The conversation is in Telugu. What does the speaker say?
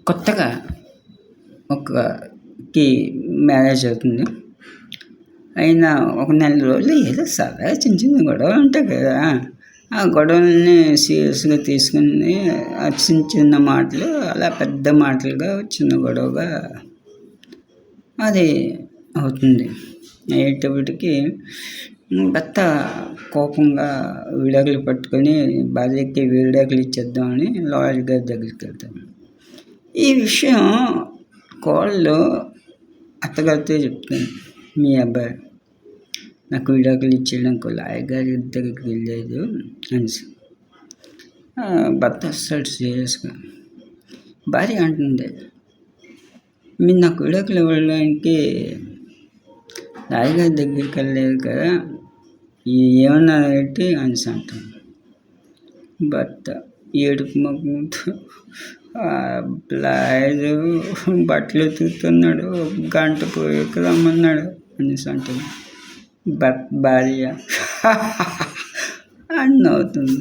కొత్తగా ఒకకి మ్యారేజ్ అవుతుంది. అయినా ఒక నెల రోజులు ఏదో సరదాగా చిన్న చిన్న గొడవలు ఉంటాయి కదా! ఆ గొడవలని సీరియస్‌గా తీసుకొని చిన్న చిన్న మాటలు అలా పెద్ద మాటలుగా చిన్న గొడవగా అది అవుతుంది. అయ్యేటప్పటికి భర్త కోపంగా విడాకులు పట్టుకొని భార్యకి విడాకులు ఇచ్చేద్దామని లాయర్ గారి దగ్గరికి వెళ్తాడు. ఈ విషయం కోడలు అత్తగారితో చెప్తుంది. మీ అబ్బాయి నాకు విడాకులు ఇచ్చేయడానికి లాయర్ గారి దగ్గరికి వెళ్ళలేదు అనేసి. భర్త వస్తాడు సీరియస్గా. భార్య అంటుంది, మీరు నాకు విడాకులు ఇవ్వడానికి లాయర్ గారి దగ్గరికి వెళ్ళలేదు కదా, ఏమన్నా ఏంటి అనేసి అంటుంది. భర్త ఏడుపు ముఖంతో లాయరు బట్టలు ఉతుకుతున్నాడు, గంట పోయాక రమ్మన్నాడు అనేసి అంటుంది. భార్య అని నవ్వుతుంది.